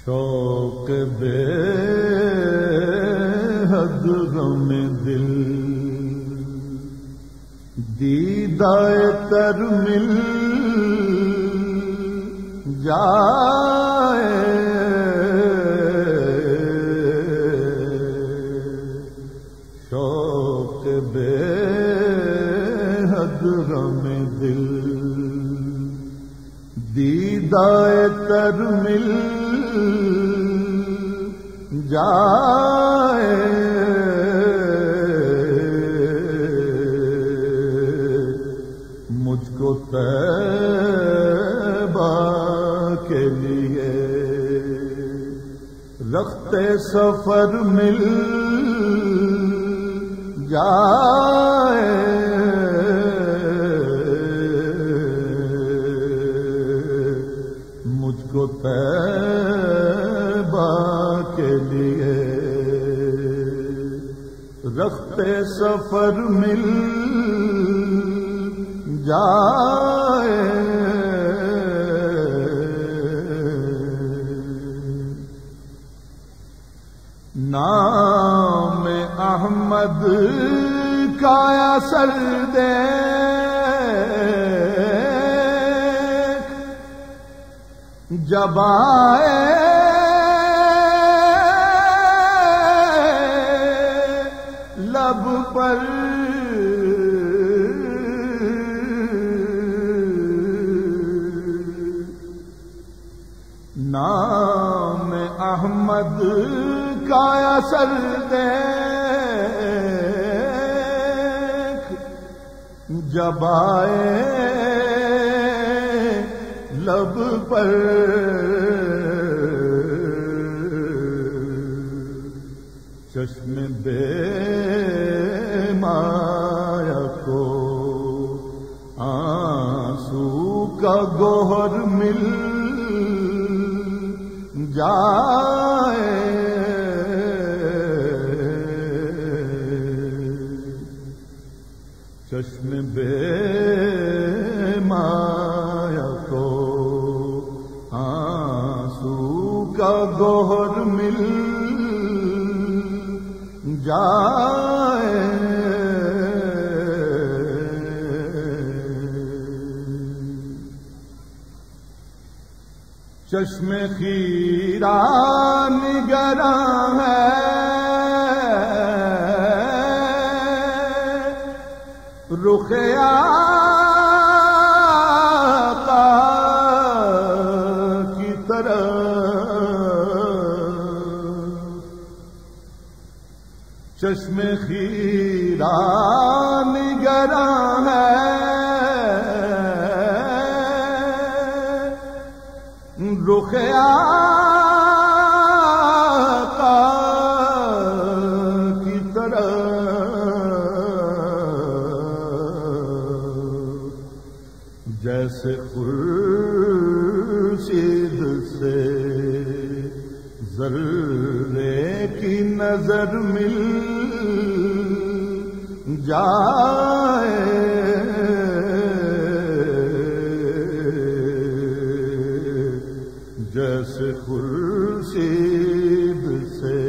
شوق بے حد غم دل دیدائے تر مل جائے شوق بے حد غم دل دیدائے تر مل جائے مجھ کو طیبہ کے لیے رختے سفر مل جائے مجھ کو طیبہ کے لیے رختے سفر مل جائے نام احمد کا اثر دیکھ جب آئے لب پر نام احمد کا اثر دیکھ جب آئے لب پر چشم بے مایا کو آنسو کا گوہر مل جائے چشم بے مایا کو آنسو کا گوہر مل جائے چشم خیرہ نگراں ہے رخ آقا کی طرف چشم خیرہ نگراں ہے رخ آقا کی طرف جیسے خورشید سے ذرے کی نظر مل جائے جیسے خورشید سے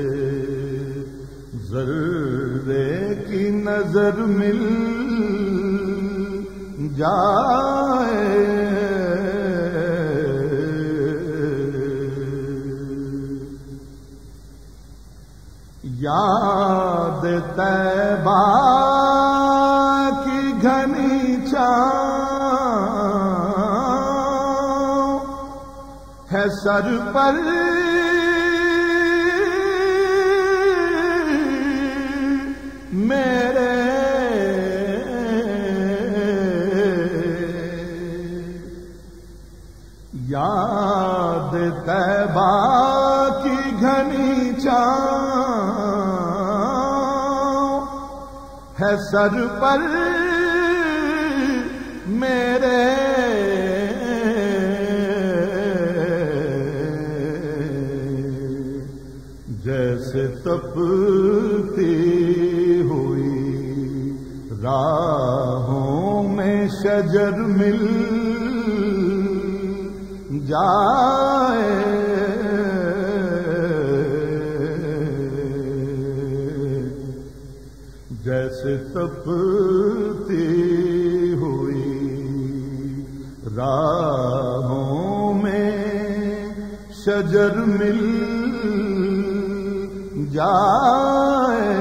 ذرے کی نظر مل جائے یاد طیبہ کی گھنی چھاؤں ہے سر پر میرے یاد طیبہ کی گھنی چھاؤں ہے سر پر میرے جیسے تپتی ہوئی راہوں میں شجر مل جائے تپتی ہوئی راہوں میں شجر مل جائے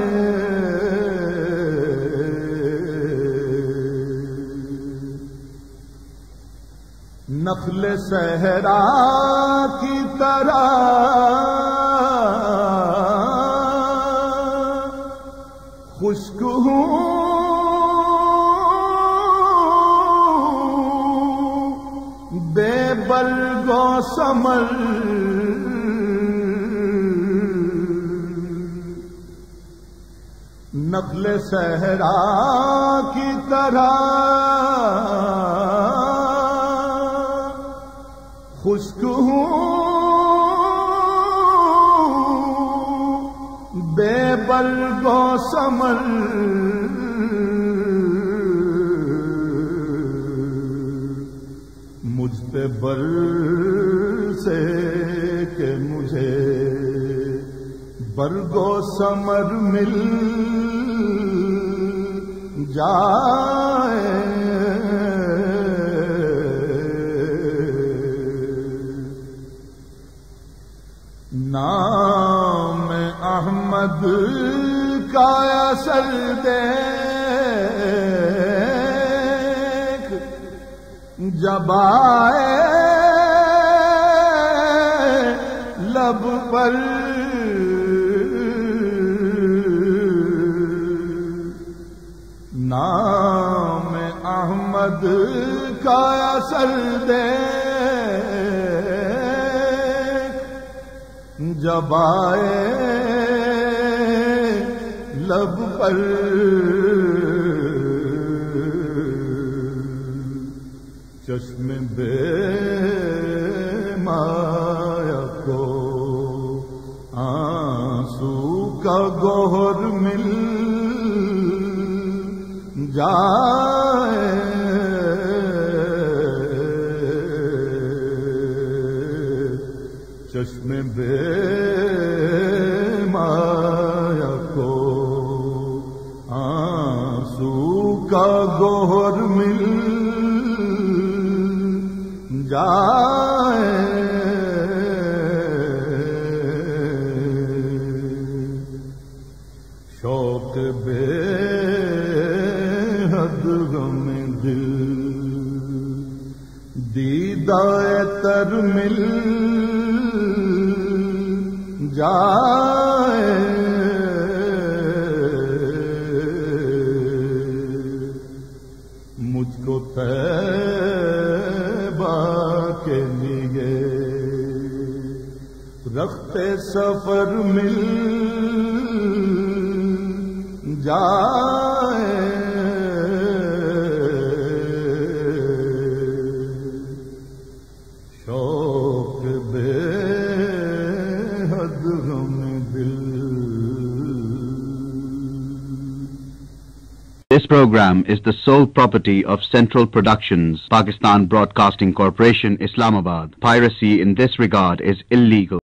نخل صحرا کی طرح خشک ہوں بے برگ و ثمر نخل صحرا کی طرح خشک ہوں بے برگ و ثمر مجھ پہ برسے کہ مجھے برگ و ثمر مل جائے نام احمد کا اثر دیکھ جب آئے لب پر نام احمد کا اثر دیکھ جب آئے لب پر چشم بے مایا کو آنسو کا گوہر مل جائے چشم بے مایا کو آنسو کا گوہر مل جائے شوق بے حد غم دل دیدہ تر مل جائے مجھ کو طیبہ کے لیے رخت سفر مل جائے شوق بے حد غم دل. This program is the sole property of Central Productions, Pakistan Broadcasting Corporation, Islamabad. Piracy in this regard is illegal.